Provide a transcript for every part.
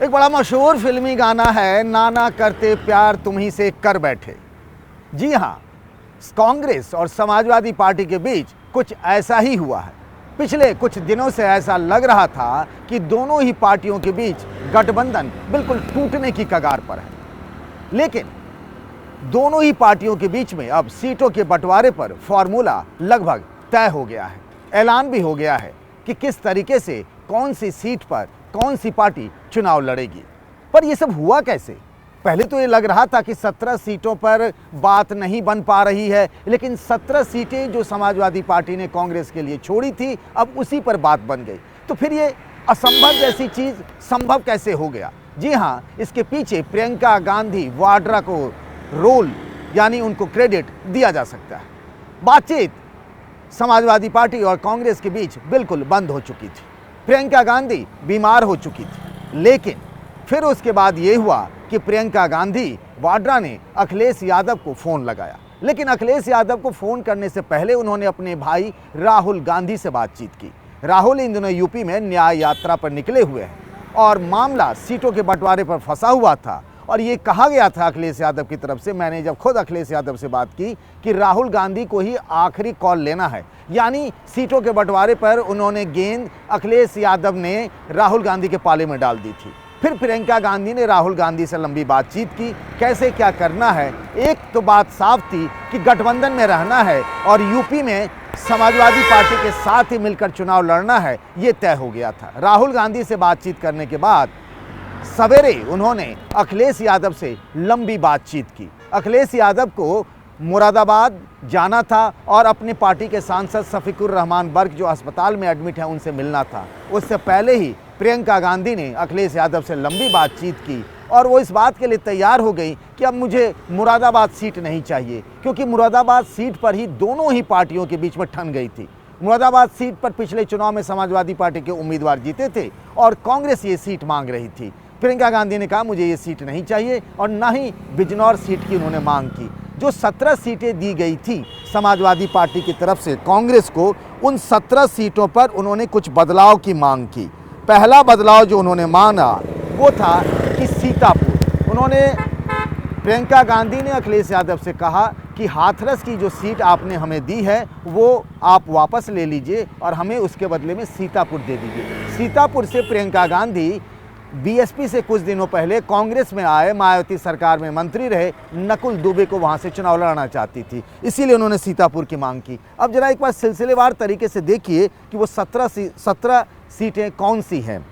एक बड़ा मशहूर फिल्मी गाना है, नाना करते प्यार तुम्ही से कर बैठे। जी हाँ, कांग्रेस और समाजवादी पार्टी के बीच कुछ ऐसा ही हुआ है। पिछले कुछ दिनों से ऐसा लग रहा था कि दोनों ही पार्टियों के बीच गठबंधन बिल्कुल टूटने की कगार पर है। लेकिन दोनों ही पार्टियों के बीच में अब सीटों के बंटवारे पर फॉर्मूला लगभग तय हो गया है। ऐलान भी हो गया है कि किस तरीके से कौन सी सीट पर कौन सी पार्टी चुनाव लड़ेगी। पर यह सब हुआ कैसे? पहले तो ये लग रहा था कि 17 सीटों पर बात नहीं बन पा रही है, लेकिन 17 सीटें जो समाजवादी पार्टी ने कांग्रेस के लिए छोड़ी थी, अब उसी पर बात बन गई। तो फिर ये असंभव जैसी चीज संभव कैसे हो गया? जी हाँ, इसके पीछे प्रियंका गांधी वाड्रा को रोल यानी उनको क्रेडिट दिया जा सकता है। बातचीत समाजवादी पार्टी और कांग्रेस के बीच बिल्कुल बंद हो चुकी थी। प्रियंका गांधी बीमार हो चुकी थी, लेकिन फिर उसके बाद ये हुआ कि प्रियंका गांधी वाड्रा ने अखिलेश यादव को फ़ोन लगाया। लेकिन अखिलेश यादव को फ़ोन करने से पहले उन्होंने अपने भाई राहुल गांधी से बातचीत की। राहुल इन दिनों यूपी में न्याय यात्रा पर निकले हुए हैं और मामला सीटों के बंटवारे पर फंसा हुआ था। और ये कहा गया था अखिलेश यादव की तरफ से, मैंने जब खुद अखिलेश यादव से बात की, कि राहुल गांधी को ही आखिरी कॉल लेना है। यानी सीटों के बंटवारे पर उन्होंने गेंद अखिलेश यादव ने राहुल गांधी के पाले में डाल दी थी। फिर प्रियंका गांधी ने राहुल गांधी से लंबी बातचीत की, कैसे क्या करना है। एक तो बात साफ थी कि गठबंधन में रहना है और यूपी में समाजवादी पार्टी के साथ ही मिलकर चुनाव लड़ना है, ये तय हो गया था। राहुल गांधी से बातचीत करने के बाद सवेरे उन्होंने अखिलेश यादव से लंबी बातचीत की। अखिलेश यादव को मुरादाबाद जाना था और अपनी पार्टी के सांसद शफीकुर रहमान बर्क जो अस्पताल में एडमिट हैं उनसे मिलना था। उससे पहले ही प्रियंका गांधी ने अखिलेश यादव से लंबी बातचीत की और वो इस बात के लिए तैयार हो गई कि अब मुझे मुरादाबाद सीट नहीं चाहिए, क्योंकि मुरादाबाद सीट पर ही दोनों ही पार्टियों के बीच में ठन गई थी। मुरादाबाद सीट पर पिछले चुनाव में समाजवादी पार्टी के उम्मीदवार जीते थे और कांग्रेस ये सीट मांग रही थी। प्रियंका गांधी ने कहा मुझे ये सीट नहीं चाहिए और ना ही बिजनौर सीट की उन्होंने मांग की। जो 17 सीटें दी गई थी समाजवादी पार्टी की तरफ से कांग्रेस को, उन 17 सीटों पर उन्होंने कुछ बदलाव की मांग की। पहला बदलाव जो उन्होंने मांगा वो था कि सीतापुर, उन्होंने प्रियंका गांधी ने अखिलेश यादव से कहा कि हाथरस की जो सीट आपने हमें दी है वो आप वापस ले लीजिए और हमें उसके बदले में सीतापुर दे दीजिए। सीतापुर से प्रियंका गांधी बीएसपी से कुछ दिनों पहले कांग्रेस में आए, मायावती सरकार में मंत्री रहे नकुल दुबे को वहां से चुनाव लड़ना चाहती थी, इसीलिए उन्होंने सीतापुर की मांग की। अब जरा एक बार सिलसिलेवार तरीके से देखिए कि वो 17 सीटें कौन सी हैं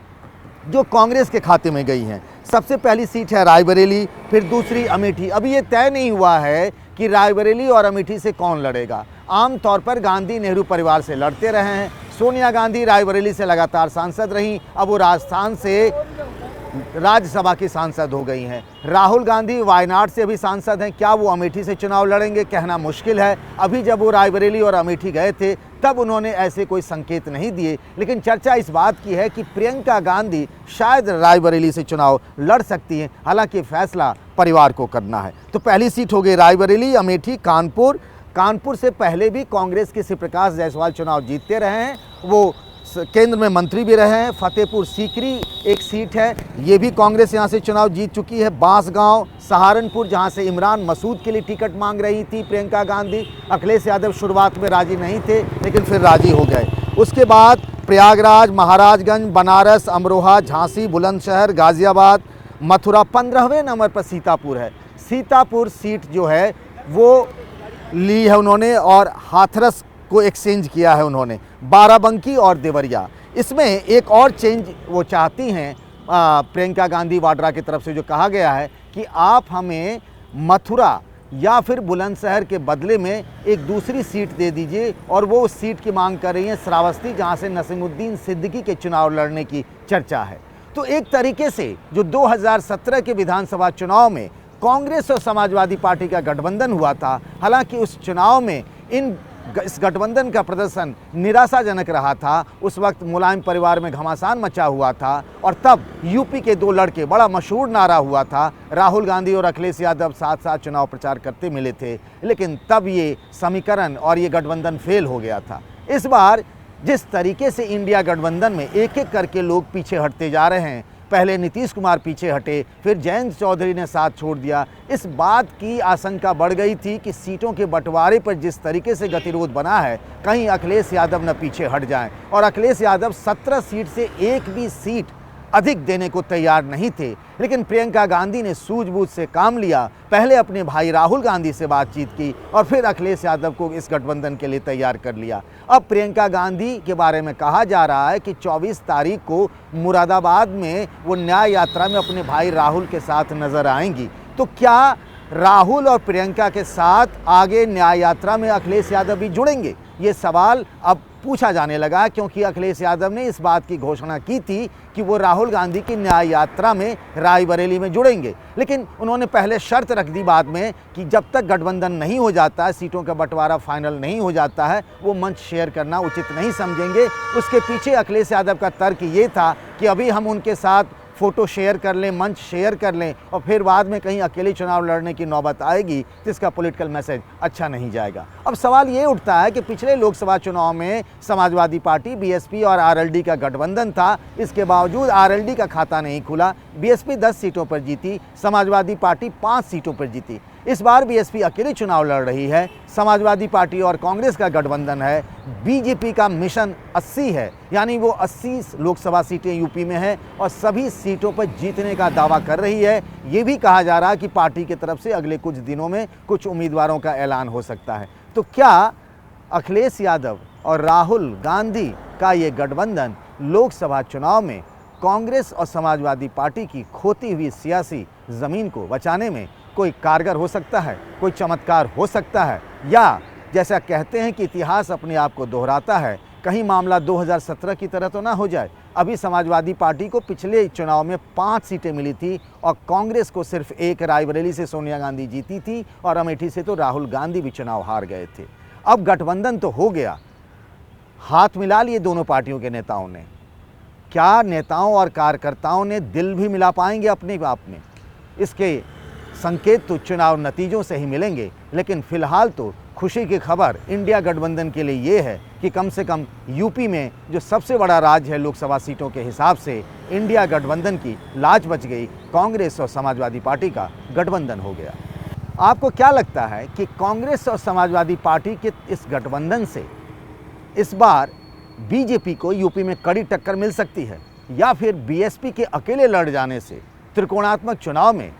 जो कांग्रेस के खाते में गई हैं। सबसे पहली सीट है रायबरेली, फिर दूसरी अमेठी। अभी ये तय नहीं हुआ है कि रायबरेली और अमेठी से कौन लड़ेगा। आमतौर पर गांधी नेहरू परिवार से लड़ते रहे हैं। सोनिया गांधी रायबरेली से लगातार सांसद रहीं, अब वो राजस्थान से राज्यसभा की सांसद हो गई हैं। राहुल गांधी वायनाड से भी सांसद हैं, क्या वो अमेठी से चुनाव लड़ेंगे कहना मुश्किल है। अभी जब वो रायबरेली और अमेठी गए थे तब उन्होंने ऐसे कोई संकेत नहीं दिए, लेकिन चर्चा इस बात की है कि प्रियंका गांधी शायद रायबरेली से चुनाव लड़ सकती हैं, हालांकि फैसला परिवार को करना है। तो पहली सीट हो गई रायबरेली, अमेठी, कानपुर। कानपुर से पहले भी कांग्रेस के श्री प्रकाश जायसवाल चुनाव जीतते रहे हैं, वो केंद्र में मंत्री भी रहे हैं। फतेहपुर सीकरी एक सीट है, ये भी कांग्रेस यहाँ से चुनाव जीत चुकी है। बांसगांव, सहारनपुर, जहाँ से इमरान मसूद के लिए टिकट मांग रही थी प्रियंका गांधी। अखिलेश यादव शुरुआत में राजी नहीं थे, लेकिन फिर राजी हो गए। उसके बाद प्रयागराज, महाराजगंज, बनारस, अमरोहा, झांसी, बुलंदशहर, गाजियाबाद, मथुरा। 15वें नंबर पर सीतापुर है। सीतापुर सीट जो है वो ली है उन्होंने और हाथरस को एक्सचेंज किया है उन्होंने, बाराबंकी और देवरिया। इसमें एक और चेंज वो चाहती हैं प्रियंका गांधी वाड्रा की तरफ से, जो कहा गया है कि आप हमें मथुरा या फिर बुलंदशहर के बदले में एक दूसरी सीट दे दीजिए, और वो उस सीट की मांग कर रही हैं श्रावस्ती, जहां से नसीमुद्दीन सिद्दीकी के चुनाव लड़ने की चर्चा है। तो एक तरीके से जो 2017 के विधानसभा चुनाव में कांग्रेस और समाजवादी पार्टी का गठबंधन हुआ था, हालांकि उस चुनाव में इस गठबंधन का प्रदर्शन निराशाजनक रहा था। उस वक्त मुलायम परिवार में घमासान मचा हुआ था और तब यूपी के दो लड़के, बड़ा मशहूर नारा हुआ था, राहुल गांधी और अखिलेश यादव साथ साथ चुनाव प्रचार करते मिले थे, लेकिन तब ये समीकरण और ये गठबंधन फेल हो गया था। इस बार जिस तरीके से इंडिया गठबंधन में एक एक करके लोग पीछे हटते जा रहे हैं, पहले नीतीश कुमार पीछे हटे, फिर जयंत चौधरी ने साथ छोड़ दिया। इस बात की आशंका बढ़ गई थी कि सीटों के बंटवारे पर जिस तरीके से गतिरोध बना है, कहीं अखिलेश यादव न पीछे हट जाएं। और अखिलेश यादव 17 सीट से एक भी सीट अधिक देने को तैयार नहीं थे। लेकिन प्रियंका गांधी ने सूझबूझ से काम लिया, पहले अपने भाई राहुल गांधी से बातचीत की और फिर अखिलेश यादव को इस गठबंधन के लिए तैयार कर लिया। अब प्रियंका गांधी के बारे में कहा जा रहा है कि 24 तारीख को मुरादाबाद में वो न्याय यात्रा में अपने भाई राहुल के साथ नजर आएंगी। तो क्या राहुल और प्रियंका के साथ आगे न्याय यात्रा में अखिलेश यादव भी जुड़ेंगे? ये सवाल अब पूछा जाने लगा, क्योंकि अखिलेश यादव ने इस बात की घोषणा की थी कि वो राहुल गांधी की न्याय यात्रा में रायबरेली में जुड़ेंगे। लेकिन उन्होंने पहले शर्त रख दी बाद में कि जब तक गठबंधन नहीं हो जाता है, सीटों का बंटवारा फाइनल नहीं हो जाता है, वो मंच शेयर करना उचित नहीं समझेंगे। उसके पीछे अखिलेश यादव का तर्क ये था कि अभी हम उनके साथ फ़ोटो शेयर कर लें, मंच शेयर कर लें और फिर बाद में कहीं अकेले चुनाव लड़ने की नौबत आएगी तो इसका पॉलिटिकल मैसेज अच्छा नहीं जाएगा। अब सवाल ये उठता है कि पिछले लोकसभा चुनाव में समाजवादी पार्टी, बीएसपी और आरएलडी का गठबंधन था। इसके बावजूद आरएलडी का खाता नहीं खुला। बीएसपी 10 सीटों पर जीती, समाजवादी पार्टी 5 सीटों पर जीती। इस बार बीएसपी अकेले चुनाव लड़ रही है। समाजवादी पार्टी और कांग्रेस का गठबंधन है। बीजेपी का मिशन 80 है, यानी वो 80 लोकसभा सीटें यूपी में है और सभी सीटों पर जीतने का दावा कर रही है। ये भी कहा जा रहा है कि पार्टी की तरफ से अगले कुछ दिनों में कुछ उम्मीदवारों का ऐलान हो सकता है। तो क्या अखिलेश यादव और राहुल गांधी का ये गठबंधन लोकसभा चुनाव में कांग्रेस और समाजवादी पार्टी की खोती हुई सियासी ज़मीन को बचाने में कोई कारगर हो सकता है, कोई चमत्कार हो सकता है, या जैसा कहते हैं कि इतिहास अपने आप को दोहराता है, कहीं मामला 2017 की तरह तो ना हो जाए? अभी समाजवादी पार्टी को पिछले चुनाव में 5 सीटें मिली थी और कांग्रेस को सिर्फ 1, रायबरेली से सोनिया गांधी जीती थी और अमेठी से तो राहुल गांधी भी चुनाव हार गए थे। अब गठबंधन तो हो गया, हाथ मिला लिए दोनों पार्टियों के नेताओं ने। क्या नेताओं और कार्यकर्ताओं ने दिल भी मिला पाएंगे अपने आप में? इसके संकेत तो चुनाव नतीजों से ही मिलेंगे। लेकिन फिलहाल तो खुशी की खबर इंडिया गठबंधन के लिए ये है कि कम से कम यूपी में जो सबसे बड़ा राज्य है लोकसभा सीटों के हिसाब से, इंडिया गठबंधन की लाज बच गई। कांग्रेस और समाजवादी पार्टी का गठबंधन हो गया। आपको क्या लगता है कि कांग्रेस और समाजवादी पार्टी के इस गठबंधन से इस बार बीजेपी को यूपी में कड़ी टक्कर मिल सकती है, या फिर बीएसपी के अकेले लड़ जाने से त्रिकोणात्मक चुनाव में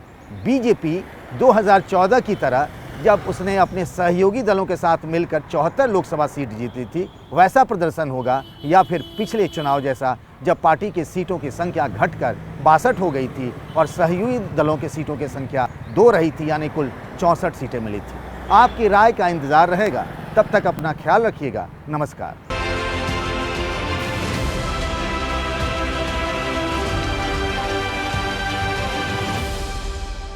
बीजेपी 2014 की तरह, जब उसने अपने सहयोगी दलों के साथ मिलकर 74 लोकसभा सीट जीती थी, वैसा प्रदर्शन होगा, या फिर पिछले चुनाव जैसा जब पार्टी की सीटों की संख्या घटकर 62 हो गई थी और सहयोगी दलों की सीटों की संख्या 2 रही थी, यानी कुल 64 सीटें मिली थी? आपकी राय का इंतज़ार रहेगा। तब तक अपना ख्याल रखिएगा। नमस्कार।